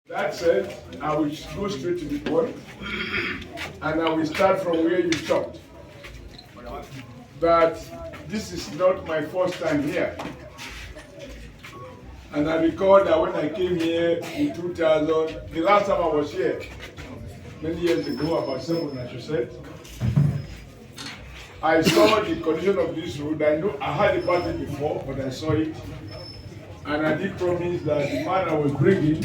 That said, I will go straight to the point, and I will start from where you stopped. But this is not my first time here. And I recall that when I came here in 2000, the last time I was here, many years ago, about 7, I should say, I saw the condition of this road. I know I had about it before, but I saw it. And I did promise that the man I was bringing,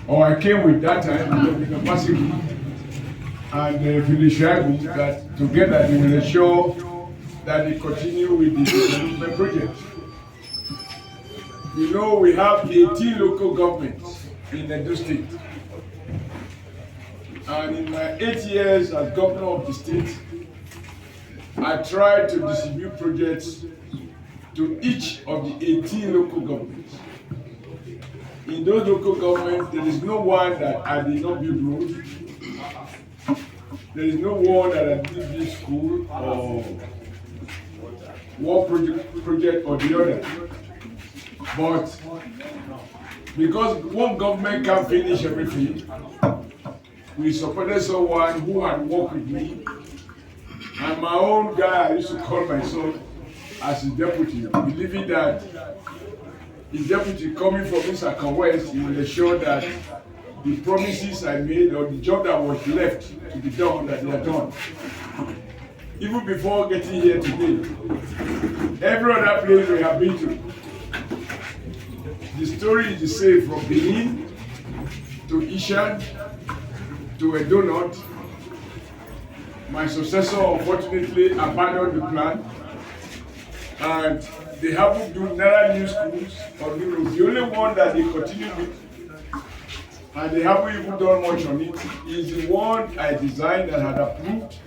or I came with that time, the capacity, and Jagbe, that together they will ensure that they continue with the development project. You know, we have 18 local governments in Edo State. And in my 8 years as governor of the state, I tried to distribute projects to each of the 18 local governments. In those local governments, there is no one that I did not build roads. There is no one that I did build school or one project or the other. But because one government can't finish everything, we supported someone who had worked with me. And my own guy, I used to call myself as his deputy, believing that his deputy coming from Isaka West, he will ensure that the promises I made or the job that was left to be done, that they are done. Even before getting here today, every other place we have been to, the story is the same, from Benin to Ishan to Edo North. My successor unfortunately abandoned the plan, and they haven't built neither new schools or new roads. The only one that they continue with, and they haven't even done much on it, is the one I designed and had approved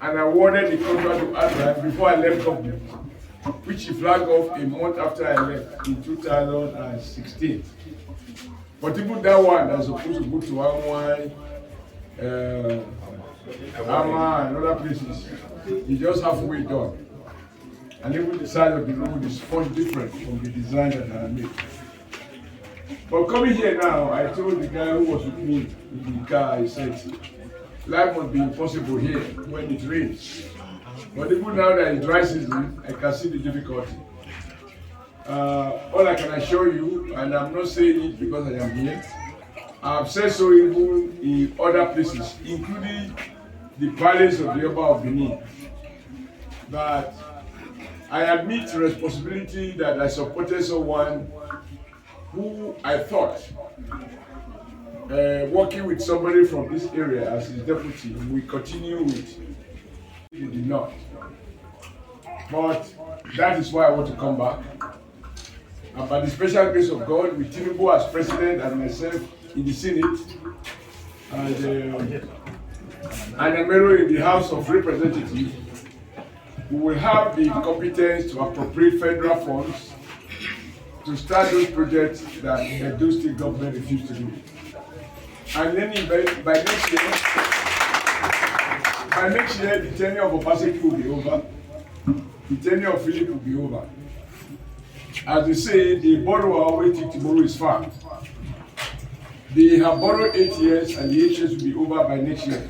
and awarded the contract to Adrian before I left government, which he flagged off a month after I left in 2016. But even that one that's supposed to go to Anwai, Ama and other places, he just halfway done. And even the size of the road is much different from the design that I made. But coming here now, I told the guy who was with me in the car, I said, life must be impossible here when it rains. But even now that it's dry season, I can see the difficulty. All I can assure you, and I'm not saying it because I am here, I've said so even in other places, including the palace of the Oba of Benin, that I admit responsibility that I supported someone who I thought, working with somebody from this area as his deputy, we continue with. He did not. But that is why I want to come back. And by the special grace of God, with TINUBU as president and myself in the Senate, and Amero in the House of Representatives, we will have the competence to appropriate federal funds to start those projects that the Edo State government refused to do. And then by next year, the tenure of Obaseki will be over. The tenure of Philip will be over. As they say, the borrower waiting tomorrow is far. They have borrowed 8 years, and the 8 years will be over by next year.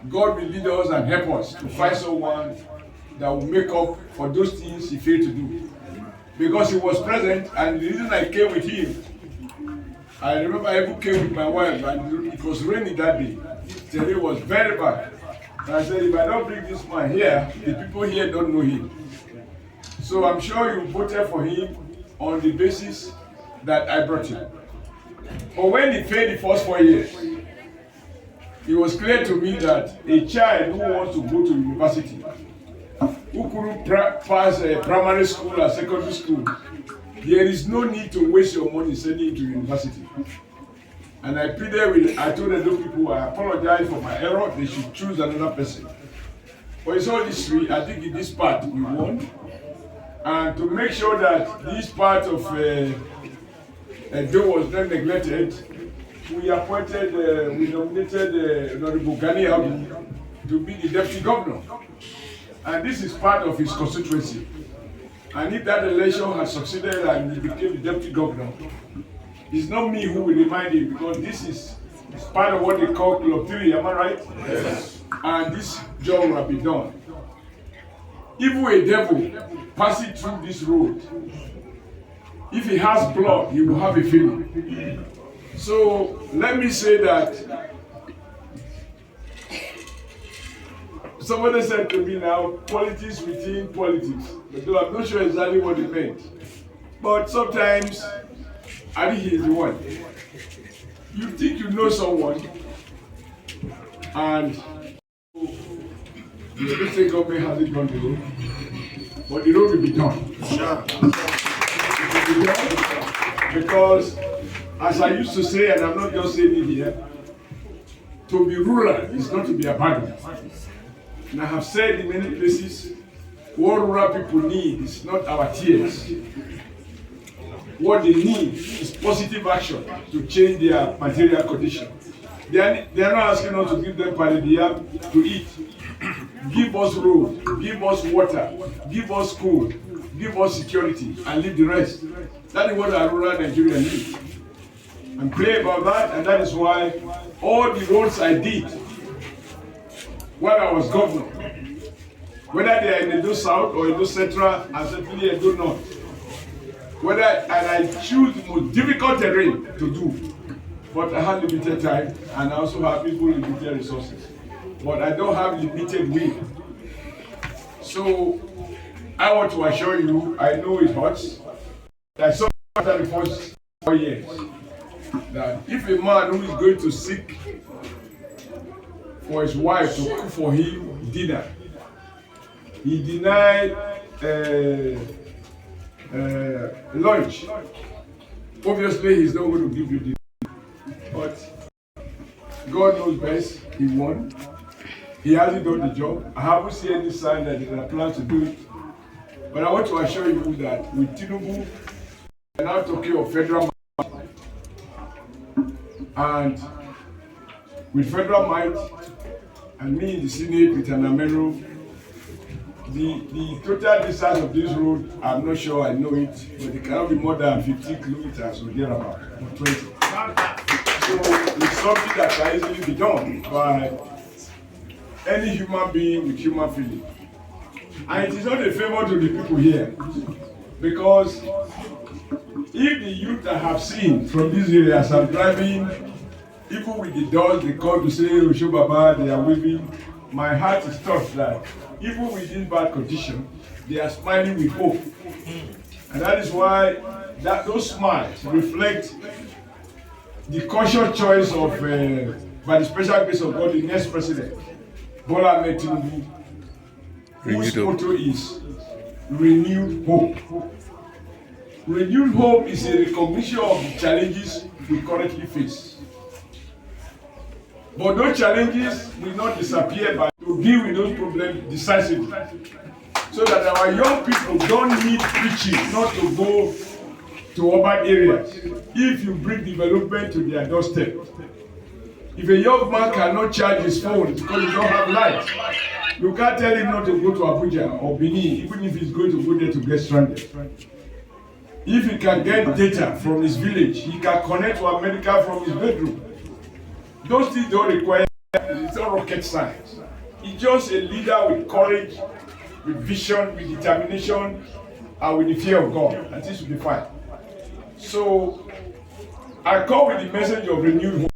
God will lead us and help us to find someone that will make up for those things he failed to do. Because he was present, and the reason I came with him, I remember I even came with my wife, and it was raining that day. The day was very bad. And I said, if I don't bring this man here, the people here don't know him. So I'm sure you voted for him on the basis that I brought him. But when he failed the first 4 years, it was clear to me that a child who wants to go to university, who couldn't pass a primary school or secondary school, there is no need to waste your money sending him to university. And I pleaded I told those people, I apologize for my error, they should choose another person. But it's all this way, I think in this part we won. And to make sure that this part of Edo was not neglected, we nominated Honorable Gani to be the deputy governor. And this is part of his constituency. And if that election had succeeded and he became the deputy governor, It's not me who will remind him, because this is part of what they call Club 3, am I right? Yes. And this job will be done. Even a devil passing through this road, if he has blood, he will have a feeling. So let me say that somebody said to me now, politics within politics. Though I'm not sure exactly what it meant. But sometimes, I think he is the one. You think you know someone, and the state government hasn't done the road, but the road will be done. Sure. It will be done because, as I used to say, and I'm not just saying it here, to be rural is not to be abandoned. And I have said in many places, what rural people need is not our tears. What they need is positive action to change their material condition. They are not asking us to give them palliative to eat. Give us road, give us water, give us school, give us security, and leave the rest. That is what our rural Nigeria needs. And pray about that, and that is why all the roads I did when I was governor, whether they are in Edo South or Edo Central, and certainly Edo North, and I choose the most difficult terrain to do, but I have limited time, and I also have people with limited resources. But I don't have limited will. So I want to assure you, I know it hurts. I saw after the first 4 years that if a man who is going to seek for his wife to cook for him dinner, he denied lunch, obviously he's not going to give you dinner. But God knows best. He won. He hasn't done the job. I haven't seen any sign that there are plans to do it. But I want to assure you that with TINUBU, we are now talking of federal might. And with federal might, and me in the Senate with an Amero, the total distance of this road, I'm not sure I know it, but it cannot be more than 15 kilometers or thereabout, or 20. So it's something that can easily be done by any human being with human feeling. And it is not a favor to the people here, because if the youth I have seen from these areas are driving, even with the doors they come to say, Osho Baba, they are waving, my heart is touched that even with this bad condition, they are smiling with hope. And that is why those smiles reflect the conscious choice of, by the special grace of God, the next president, Bola Ahmed Tinubu, whose motto is renewed hope. Renewed hope is a recognition of the challenges we currently face. But those challenges will not disappear by to deal with those problems decisively. So that our young people don't need preaching not to go to urban areas. If you bring development to their doorstep, if a young man cannot charge his phone because he don't have light, you can't tell him not to go to Abuja or Benin, even if he's going to go there to get stranded. If he can get data from his village, he can connect to America from his bedroom. Those things don't require, it's not rocket science. It's just a leader with courage, with vision, with determination, and with the fear of God, and this will be fine. So, I come with the message of renewed hope.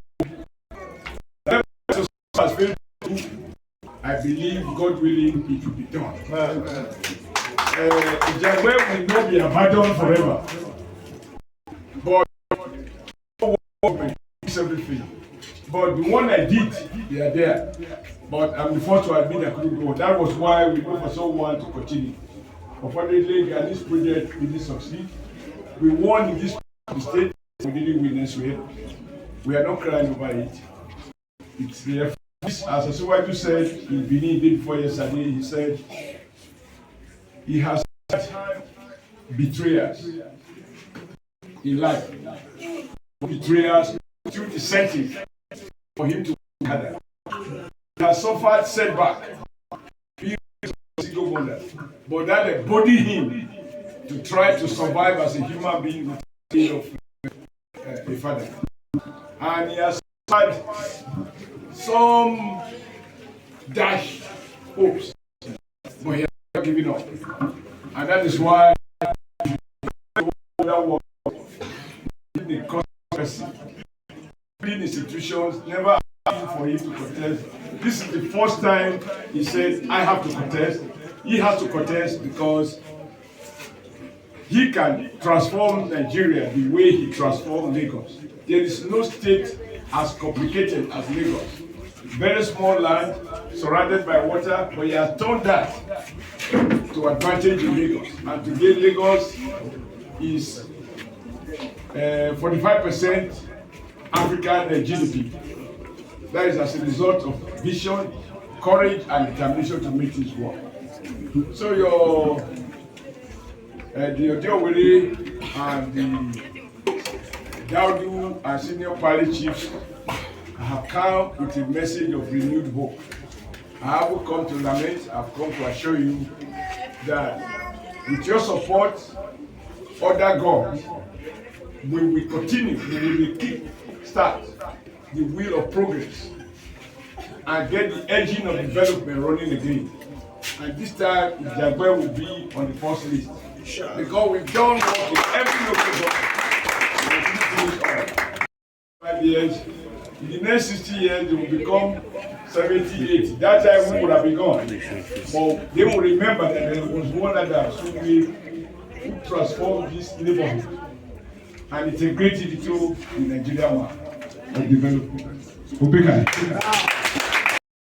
I believe, God willing, it will be done. Jagbe will not be abandoned forever. But government is everything. But the one I did, they are there. But I'm the first to admit I couldn't go. That was why we looked for someone to continue. Unfortunately, this project didn't succeed. We won in this state, we didn't win elsewhere. We are not crying over it. It's there. As Asiwaju said in Benin day before yesterday, he said he has had betrayers in life. Betrayers through incentive for him to gather. He has suffered setback, being a single mother, but that embodied him to try to survive as a human being with a of a father. And he has had some dash hopes, but he has not given up. And that is why that was the controversy. Institutions never asked for him to contest. This is the first time he said, I have to contest. He has to contest because he can transform Nigeria the way he transformed Lagos. There is no state as complicated as Lagos. Very small land, surrounded by water, but he has turned that to advantage in Lagos. And today Lagos is 45% African GDP. That is as a result of vision, courage, and determination to make this work. So the Oshiomhole and the Daudu and senior parish chiefs have come with a message of renewed hope. I haven't come to lament, I've come to assure you that with your support, other gods, we will continue, we will keep start the wheel of progress and get the engine of development running again. And this time, Jagbe will be on the first list. Because we've done work in every local government. 5 years. In the next 60 years, they will become 70, 80. That time we would have been gone. But they will remember that there was one other who transformed this neighborhood and integrated it into the Nigerian one of development.